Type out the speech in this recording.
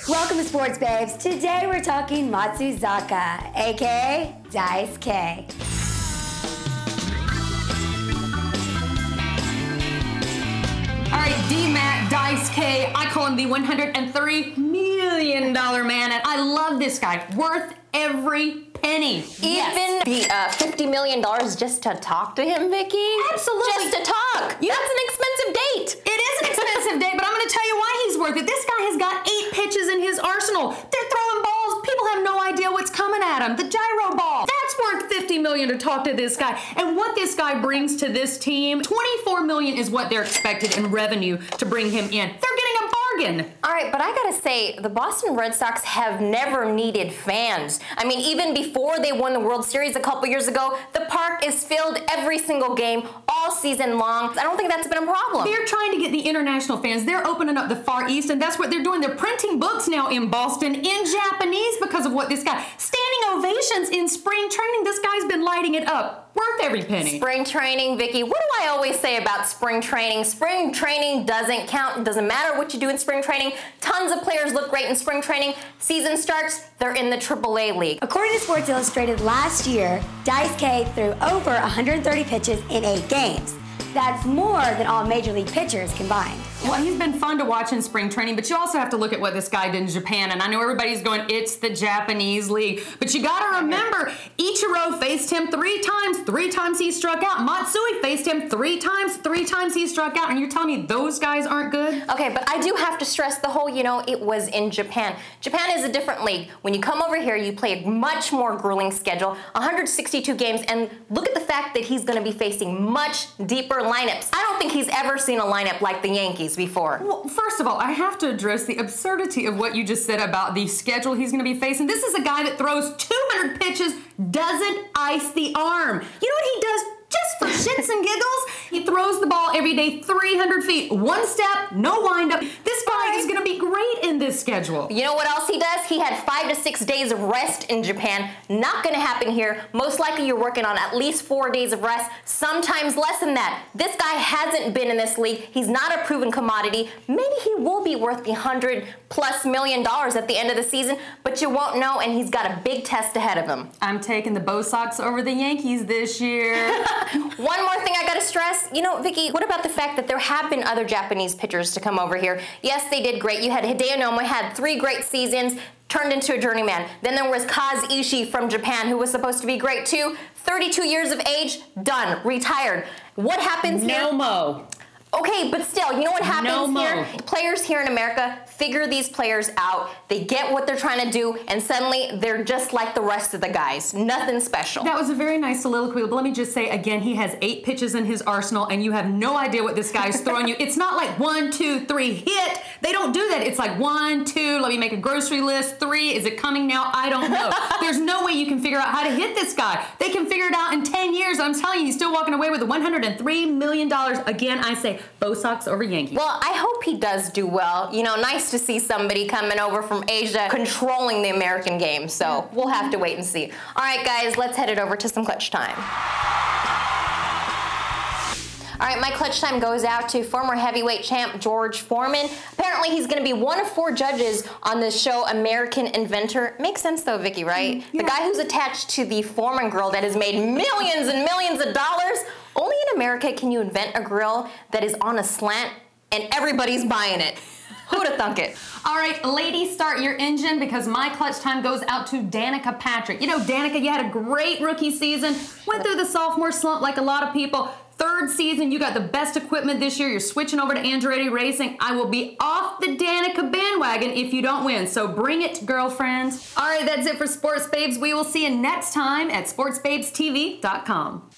Welcome to Sports Babes. Today we're talking Matsuzaka, aka Daisuke. All right, D-Mac, Daisuke, I call him the $103 million man, and I love this guy. Worth every penny. Even the $50 million just to talk to him, Vicky? Absolutely. Just to talk. Yeah. That's an expensive date. It is an expensive date, but I'm going to tell you why he's worth it. This guy has got 8 pitches in his arsenal. They're throwing balls. People have no idea what's coming at him. The Gyro Ball. That's worth $50 million to talk to this guy. And what this guy brings to this team, $24 million is what they're expected in revenue to bring him in. They're getting a bargain. All right, but I gotta say, the Boston Red Sox have never needed fans. I mean, even before they won the World Series a couple years ago, the park is filled every single game, all season long. I don't think that's been a problem. They're trying to get the international fans. They're opening up the Far East, and that's what they're doing. They're printing books now in Boston in Japanese because of what this guy. Standing ovations in spring training. This guy's been lighting it up. Worth every penny. Spring training, Vicky. What do I always say about spring training? Spring training doesn't count. It doesn't matter what you do in spring training. Tons of players look great in spring training. Season starts, they're in the AAA league. According to Sports Illustrated, last year, Daisuke threw over 130 pitches in 8 games. That's more than all Major League pitchers combined. Well, he's been fun to watch in spring training, but you also have to look at what this guy did in Japan. And I know everybody's going, it's the Japanese league. But you got to remember, Ichiro faced him 3 times. 3 times he struck out. Matsui faced him 3 times. 3 times he struck out. And you're telling me those guys aren't good? Okay, but I do have to stress the whole, it was in Japan. Japan is a different league. When you come over here, you play a much more grueling schedule, 162 games, and look at the fact that he's going to be facing much deeper lineups. I don't think he's ever seen a lineup like the Yankees before. Well, first of all, I have to address the absurdity of what you just said about the schedule he's going to be facing. This is a guy that throws 200 pitches, doesn't ice the arm. You know what he does? Just for shits and giggles, he throws the ball every day 300 feet. 1 step, no windup. This guy is going to be great in this schedule. You know what else he does? He had 5 to 6 days of rest in Japan. Not going to happen here. Most likely you're working on at least 4 days of rest, sometimes less than that. This guy hasn't been in this league. He's not a proven commodity. Maybe he will be worth the $100+ million at the end of the season, but you won't know, and he's got a big test ahead of him. I'm taking the Bo Sox over the Yankees this year. One more thing I gotta stress, Vicky, what about the fact that there have been other Japanese pitchers to come over here? Yes, they did great. You had Hideo Nomo, had 3 great seasons, turned into a journeyman. Then there was Kaz Ishii from Japan, who was supposed to be great too. 32 years of age, done, retired. What happens here? Nomo. Okay, but still, you know what happens here? Players here in America figure these players out. They get what they're trying to do, and suddenly they're just like the rest of the guys. Nothing special. That was a very nice soliloquy, but let me just say again, he has 8 pitches in his arsenal, and you have no idea what this guy's throwing you. It's not like 1, 2, 3, hit. They don't do that. It's like 1, 2, let me make a grocery list, 3, is it coming now? I don't know. There's no way you can figure out how to hit this guy. They can figure it out in 10 years. I'm telling you, he's still walking away with the $103 million. Again, I say, Bo Sox over Yankees. Well, I hope he does do well. Nice to see somebody coming over from Asia controlling the American game. So we'll have to wait and see. All right, guys, let's head it over to some clutch time. All right, my clutch time goes out to former heavyweight champ George Foreman. Apparently, he's going to be one of 4 judges on the show American Inventor. Makes sense, though, Vicky, right? Yeah. The guy who's attached to the Foreman grill that has made millions and millions of dollars. Only in America can you invent a grill that is on a slant and everybody's buying it. Who'd have thunk it? All right, ladies, start your engine because my clutch time goes out to Danica Patrick. Danica, you had a great rookie season, went through the sophomore slump like a lot of people. 3rd season, you got the best equipment this year. You're switching over to Andretti Racing. I will be off the Danica bandwagon if you don't win, so bring it, girlfriends. All right, that's it for Sports Babes. We will see you next time at sportsbabestv.com.